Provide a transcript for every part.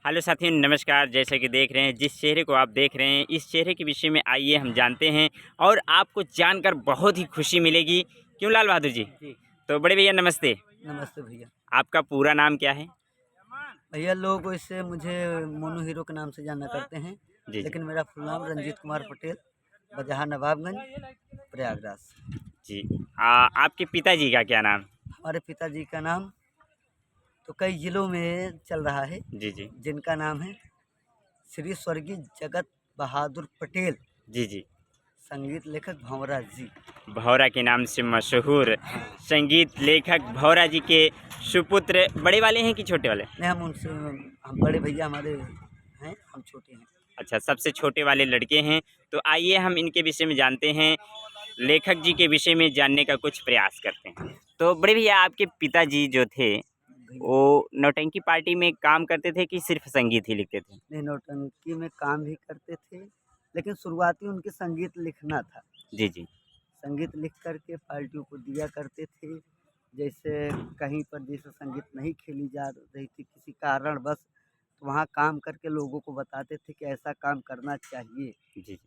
Hello साथियों, नमस्कार। जैसे कि देख रहे हैं, जिस चेहरे को आप देख रहे हैं, इस चेहरे के विषय में आइए हम जानते हैं और आपको जानकर बहुत ही खुशी मिलेगी। क्यों लाल बहादुर जी? जी। तो बड़े भैया नमस्ते। नमस्ते भैया। आपका पूरा नाम क्या है? भैया लोग इससे मुझे मोनू हीरो के नाम से जाना करते हैं, जी जी लेकिन मेरा फुल नाम रंजीत कुमार पटेल, बजहा नवाबगंज, प्रयागराज। जी। आपके पिताजी का क्या नाम? हमारे पिताजी का नाम तो कई जिलों में चल रहा है, जी जी जिनका नाम है श्री स्वर्गीय जगत बहादुर पटेल, जी जी। संगीत लेखक भंवरा जी। भौरा के नाम से मशहूर हाँ। संगीत लेखक भौरा जी के सुपुत्र बड़े वाले हैं कि छोटे वाले? नहीं, हम बड़े भैया हमारे हैं, हम छोटे हैं। अच्छा, सबसे छोटे वाले लड़के हैं। तो आइए हम इनके विषय में जानते हैं, लेखक जी के विषय में जानने का कुछ प्रयास करते हैं। तो बड़े भैया, आपके पिताजी जो थे भैया वो नौटंकी पार्टी में काम करते थे कि सिर्फ संगीत ही लिखते थे? ने नौटंकी में काम भी करते थे, लेकिन शुरुआती उनके संगीत लिखना था। जी जी संगीत लिख कर के पार्टियों को दिया करते थे। जैसे कहीं पर जैसे संगीत नहीं खेली जा रही थी किसी कारणवश, तो वहाँ काम करके लोगों को बताते थे कि ऐसा काम करना चाहिए। जी जी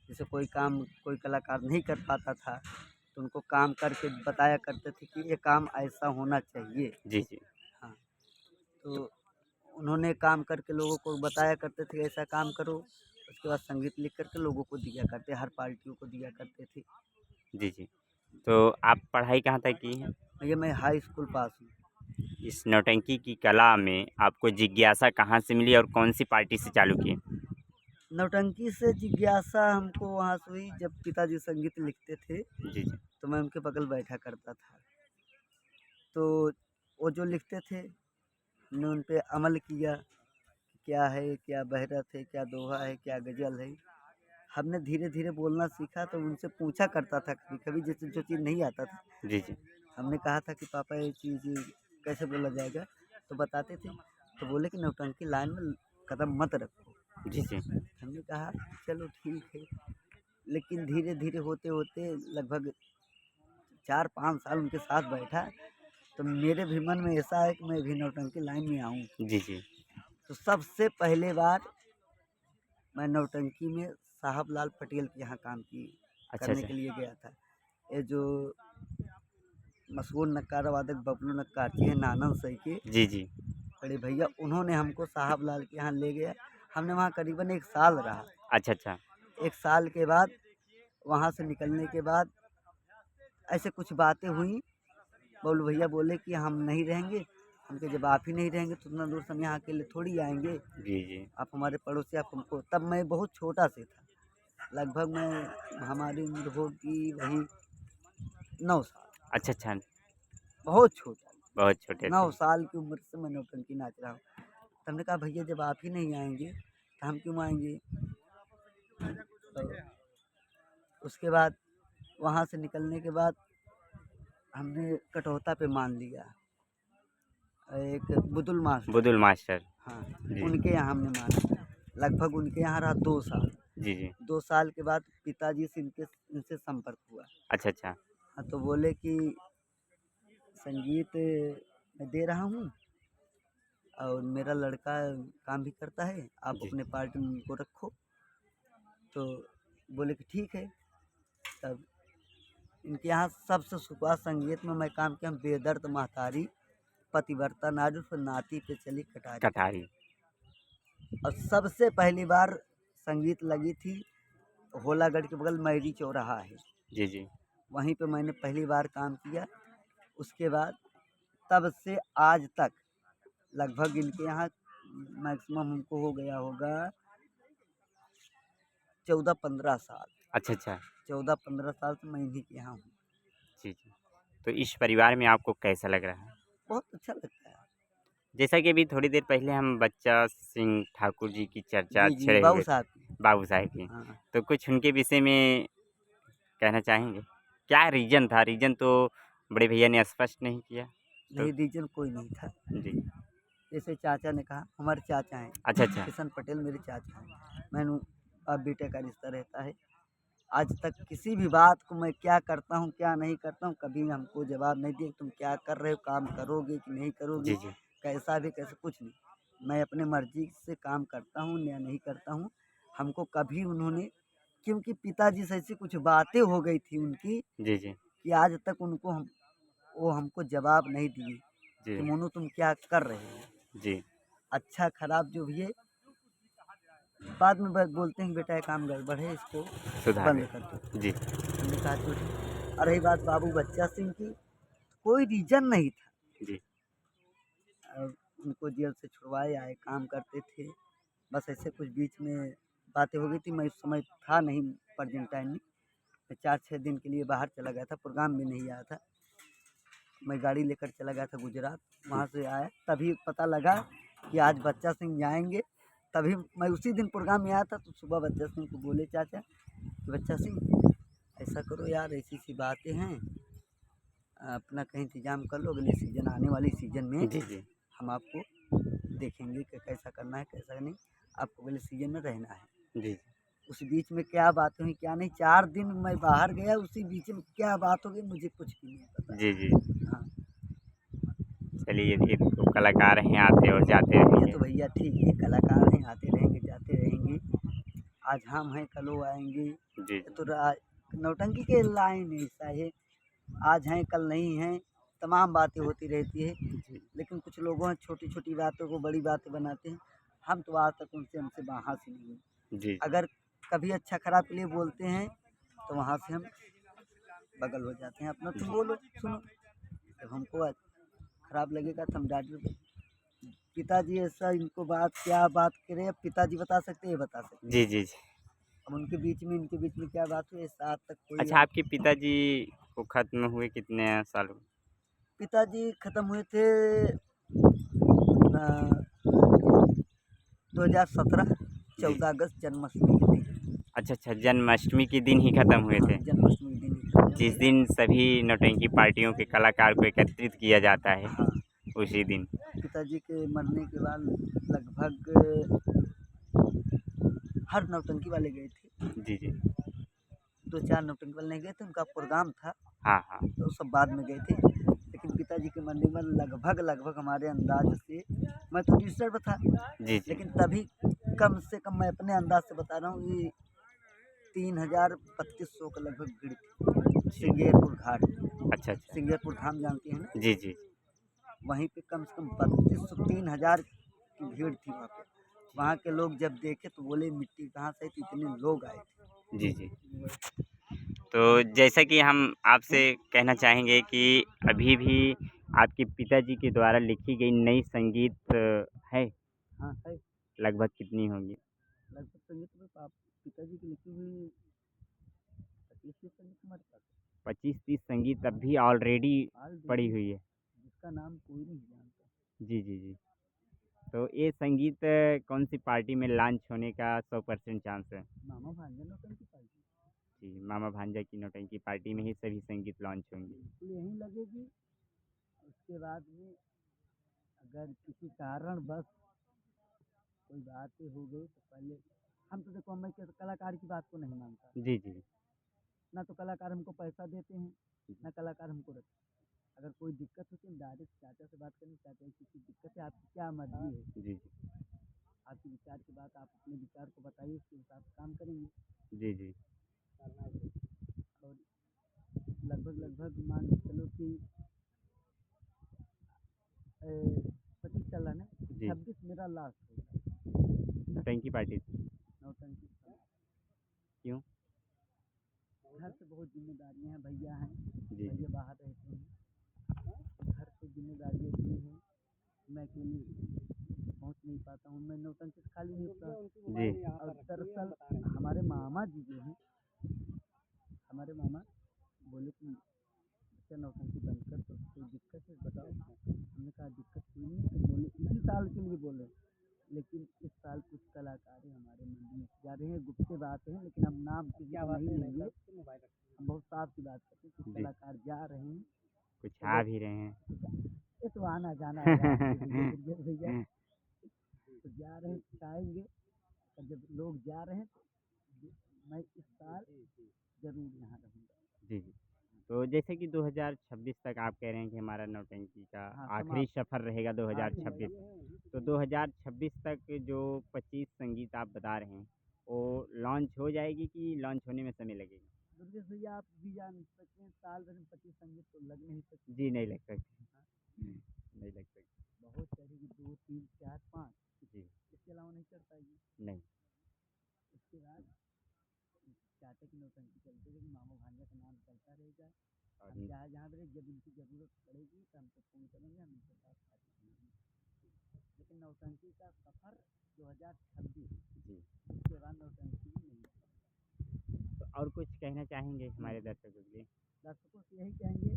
जैसे कोई काम कोई कलाकार नहीं कर पाता था, तो उनको काम करके बताया करते थे कि ये काम ऐसा होना चाहिए। जी जी। हाँ, तो उन्होंने काम करके लोगों को बताया करते थे ऐसा काम करो। उसके बाद संगीत लिख कर के लोगों को दिया करते, हर पार्टियों को दिया करते थे। जी जी। तो आप पढ़ाई कहाँ तक की हैं? भैया मैं हाई स्कूल पास हूँ। इस नौटंकी की कला में आपको जिज्ञासा कहाँ से मिली और कौन सी पार्टी से चालू किए? नौटंकी से जिज्ञासा हमको वहाँ से हुई जब पिताजी संगीत लिखते थे, जी जी तो मैं उनके बगल बैठा करता था। तो वो जो लिखते थे, हमने उन पे अमल किया, क्या है, क्या बहरत है, क्या दोहा है, क्या गज़ल है। हमने धीरे-धीरे बोलना सीखा, तो उनसे पूछा करता था कभी-कभी, जैसे जो चीज़ नहीं आता था। जी जी हमने कहा था कि पापा ये चीज़ कैसे बोला जाएगा? तो बताते थे, तो बोले कि नौटंकी लाइन में कदम मत रखो। जी जी हमने कहा चलो ठीक है। लेकिन धीरे-धीरे होते-होते लगभग 4-5 साल उनके साथ बैठा, तो मेरे भी मन में ऐसा है कि मैं भी नौटंकी लाइन में आऊँ। जी जी। तो सबसे पहले बार मैं नौटंकी में साहब लाल पटेल के यहाँ काम की अच्छा करने अच्छा। के लिए गया था। ये जो मशहूर नक्कारा वादक बबलू नक्कार जी हैं नानन सही के जी जी। बड़े भैया, उन्होंने हमको साहब लाल के यहाँ ले गया। हमने वहाँ करीबन 1 साल रहा। अच्छा अच्छा। 1 साल के बाद वहाँ से निकलने के बाद ऐसे कुछ बातें हुई। बबलू भैया बोले कि हम नहीं रहेंगे। हम कहे जब आप ही नहीं रहेंगे तो उतना दूर से हम यहाँ अकेले थोड़ी आएँगे। जी जी। आप हमारे पड़ोसी, आप हमको, तब मैं बहुत छोटा से था। लगभग मैं हमारी उम्र होगी वही 9 साल, अच्छा अच्छा। बहुत छोटा। बहुत छोटे 9 थे। साल की उम्र से मैं नौटंकी नाच रहा हूँ। तो हमने कहा भैया जब आप ही नहीं आएँगे, तो हम क्यों आएँगे? तो उसके बाद वहाँ से निकलने के बाद हमने कटौता पे मान लिया। एक बुदुल मास्टर, बुदुल मास्टर। हाँ, जी उनके यहाँ हमने माना। लगभग उनके यहाँ रहा 2 साल। जी जी। 2 साल के बाद पिताजी से इनसे संपर्क हुआ। अच्छा अच्छा। हाँ, तो बोले कि संगीत मैं दे रहा हूँ और मेरा लड़का काम भी करता है, आप जी अपने पार्टी में उनको रखो। तो बोले कि ठीक है। तब इनके यहाँ सबसे शुरुआत संगीत में मैं काम किया, बेदर्द महतारी, पतिव्रता नारी उस नाती पे चली कटारी। कटारी। और सबसे पहली बार संगीत लगी थी होलागढ़ के बगल मैरी चौराहा है, जी जी वहीं पे मैंने पहली बार काम किया। उसके बाद तब से आज तक लगभग इनके यहाँ मैक्सिमम हमको हो गया होगा 14-15 साल। अच्छा अच्छा। 14-15 साल से मैं इन्हीं के यहाँ हूँ। जी जी। तो इस परिवार में आपको कैसा लग रहा है? बहुत अच्छा लगता है। जैसा कि अभी थोड़ी देर पहले हम बच्चा सिंह ठाकुर जी की चर्चा जी, जी, छेड़े बाबू हुए थे, साहब की। बाबू साहेब की। हाँ, तो कुछ उनके विषय में कहना चाहेंगे? क्या रीज़न था? रीज़न तो बड़े भैया ने स्पष्ट नहीं किया। तो नहीं रीजन कोई नहीं था। जी। जैसे चाचा ने कहा, हमारे चाचा हैं, अच्छा अच्छा। किशन पटेल मेरे चाचा हैं। मैंने बाप बेटे का रिश्ता रहता है। आज तक किसी भी बात को मैं क्या करता हूँ, क्या नहीं करता हूँ, कभी हमको जवाब नहीं दिए कि तुम क्या कर रहे हो, काम करोगे कि नहीं करोगे, जी जी कैसा भी कैसे कुछ नहीं। मैं अपने मर्जी से काम करता हूँ या नहीं करता हूँ। हमको कभी उन्होंने, क्योंकि पिताजी से ऐसी कुछ बातें हो गई थी उनकी जी, जी, कि आज तक वो हमको जवाब नहीं दिए जी, कि मोनू तुम क्या कर रहे हो। जी, अच्छा खराब जो भी है, बाद में बोलते हैं कि बेटा ये काम गड़बड़ है, इसको सुधार बंद कर दो। जी, हमने कहा तो ठीक। और रही बात बाबू बच्चा सिंह की, कोई रीजन नहीं था। जी, और उनको जेल से छुड़वाए आए, काम करते थे। बस ऐसे कुछ बीच में बातें हो गई थी। मैं उस समय था नहीं प्रेजेंट टाइम में। मैं 4-6 दिन के लिए बाहर चला गया था, प्रोग्राम भी नहीं आया था। मैं गाड़ी लेकर चला गया था गुजरात। वहाँ से आया तभी पता लगा कि आज बच्चा सिंह जाएंगे। तभी मैं उसी दिन प्रोग्राम में आया था, तो सुबह बच्चा सिंह को बोले चाचा कि बच्चा सिंह ऐसा करो यार, ऐसी सी बातें हैं, अपना कहीं इंतजाम कर लो, अगले सीजन आने वाली सीजन में जी, जी, हम आपको देखेंगे कि कैसा करना है कैसा नहीं, आपको अगले सीजन में रहना है। जी, उस बीच में क्या बात हुई क्या नहीं, 4 दिन मैं बाहर गया, उसी बीच में क्या बात हो गई मुझे कुछ भी नहीं पता। जी, जी। हाँ, चलिए, ये तो कलाकार हैं, आते और जाते ये रहेंगे। तो भैया ठीक है, कलाकार हैं, आते रहेंगे जाते रहेंगे। आज हम हैं कल वो आएंगे। जी, ये तो नौटंकी के लाइन ऐसा है, आज हैं कल नहीं हैं, तमाम बातें होती रहती है। जी, लेकिन कुछ लोगों हैं छोटी छोटी बातों को बड़ी बातें बनाते हैं। हम तो आज तक उनसे हमसे वहाँ से नहीं हुई। जी, अगर कभी अच्छा खराब के लिए बोलते हैं तो वहाँ से हम बगल हो जाते हैं, अपना तुम बोलो सुनो। जब हमको खराब लगेगा तो हम डांट। पिताजी ऐसा इनको बात क्या बात करे, अब पिताजी बता सकते हैं, ये बता सकते हैं। जी, जी, जी। अब इनके बीच में क्या बात हुई, ऐसा आज तक कोई अच्छा, आपके पिताजी को खत्म हुए कितने साल हुए? पिताजी खत्म हुए थे 2017 जी। 14 अगस्त जन्माष्टमी के दिन। अच्छा, अच्छा, जन्माष्टमी के दिन ही खत्म हुए हाँ, थे। जन्माष्टमी के दिन ही खत्म जिस हुए थे। दिन सभी नौटंकी पार्टियों के कलाकार को एकत्रित किया जाता है, हाँ, उसी दिन। पिताजी के मरने के बाद लगभग हर नौटंकी वाले गए थे। जी, जी। 2-4 नौटंकी वाले नहीं गए थे, उनका प्रोग्राम था हाँ, हाँ। तो सब बाद में गए थे। लेकिन पिताजी के मरने के बाद लगभग हमारे अंदाज से, मैं तो डिस्टर्ब था, जी, जी। लेकिन तभी कम से कम मैं अपने अंदाज से बता रहा हूँ कि 3000-3200 के लगभग भीड़ थी जी। सिंगेरपुर घाट। अच्छा, अच्छा। सिंगेरपुर धाम जानते हैं ना, जी, जी। वहीं पे कम से कम 3200-3000 की भीड़ थी वहाँ पे। वहाँ के लोग जब देखे तो बोले मिट्टी कहाँ से आई, तो इतने लोग आए थे। जी, जी। तो जैसा कि हम आपसे कहना चाहेंगे कि अभी भी आपके पिताजी के द्वारा लिखी गई नई संगीत है? हाँ है। लगभग कितनी होंगी? लगभग संगीत में पिताजी की लिखी हुई 25-30 संगीत हमारे पास 25-30 संगीत अब भी ऑलरेडी पड़ी ऑलरेडी, हुई है। जिसका नाम कोई नहीं जानता। जी, जी, जी। तो ये संगीत कौन-सी पार्टी में लॉन्च होने का 100% चांस है? मामा भांजा नौटंकी पार्टी जी, मामा भांजा की नौटंकी पार्टी में ही सभी संगीत लॉन्च होंगे। बिल्कुल यहीं लगेगी। उसके बाद में अगर किसी कारण बस कोई बातें हो गई तो पहले, हम तो देखो, मैं कलाकार की बात को नहीं मानता। जी, जी। ना तो कलाकार हमको पैसा देते हैं, ना कलाकार हमको रखते। अगर कोई दिक्कत होती है डायरेक्ट चाचा से बात करनी, चाचा किसी दिक्कत है, आपकी क्या मर्जी है, जी, जी। आपकी विचार की बात, आप अपने विचार को बताइए, उसके हिसाब से काम करेंगे। जी, जी। और लगभग मान के चलो कि 25 चल रहा है ना, जी। 26 मेरा लास्ट होगा नौटंकी पार्टी से। नौटंकी। क्यों? घर से बहुत जिम्मेदारियां हैं, भैया हैं, जी, जी। भैया बाहर रहते हैं, घर से जिम्मेदारियाँ इतनी हैं, मैं अकेले पहुँच नहीं पाता हूँ, मैं नौटंकी से खाली नहीं होता। जी। और दरअसल हमारे मामा जी जो हैं, हमारे मामा बोले कि बच्चा नौटंकी बंद कर, तो कोई दिक्कत है बताओ। हमने कहा दिक्कत कोई नहीं है, तो बोले इसी साल के लिए बोले, लेकिन इस साल कुछ कलाकार हमारे मंडी में जा रहे हैं, गुप्त बात है, लेकिन हम नाम किसी का नहीं लेंगे, हम बहुत साफ सी बात करते हैं, कुछ जी। कलाकार जा रहे हैं। कुछ चलो आ भी रहे हैं। ये तो आना जाना है यार, भैया भैया तो जा रहे हैं तो आएंगे। और जब लोग जा रहे हैं तो मैं इस साल जरूर यहाँ रहूँगा। जी, जी। तो जैसे कि 2026 तक आप कह रहे हैं कि हमारा नौटंकी का हाँ आखिरी समाप्त, सफ़र रहेगा आखिरी 2026। तो 2026 तक जो 25 संगीत आप बता रहे हैं वो लॉन्च हो जाएगी कि लॉन्च होने में समय लगेगा? दुर्गेश भैया आप भी जान सकते हैं साल भर में 25 संगीत तो लग नहीं सकते। जी नहीं लग सकती। हाँ, नहीं लग सकती। बहुत चढ़ेगी 2 3 4 5 जी इसके अलावा नहीं चढ़ पाएगी। नहीं। उसके बाद चाहते कि नौटंकी चलती रहेगी, मामा भांजा का नाम चलता रहेगा। और हम जहाँ जहाँ भी जब इनकी ज़रूरत पड़ेगी तो हमको फ़ोन करेंगे, हम इनके साथ शादी करेंगे। लेकिन नौटंकी का सफ़र 2026 जी, इसके बाद नौटंकी नहीं। तो और कुछ कहना चाहेंगे हमारे दर्शकों के लिए? दर्शकों से यही कहेंगे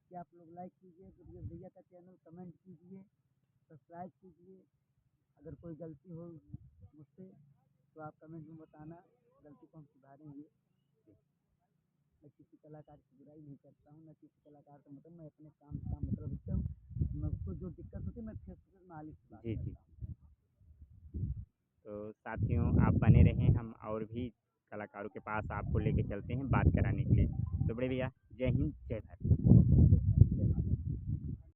कि आप लोग लाइक कीजिए, दुर्गेश भैया का चैनल कमेंट कीजिए, सब्सक्राइब कीजिए। अगर कोई गलती हो मुझसे तो आप कमेंट में बताना, गलती को हम सुधारेंगे। मैं किसी कलाकार की बुराई नहीं करता हूँ, मैं किसी कलाकार का मतलब मैं अपने काम से काम मतलब रखता हूँ। मैं उसको जो दिक्कत होती है मैं फेस टू फेस मालिक से बात जी जी। करता हूँ। तो साथियों आप बने रहें, हम और भी कलाकारों के पास आपको लेके चलते हैं बात कराने के लिए। तो बड़े भैया जय हिंद जय भारत।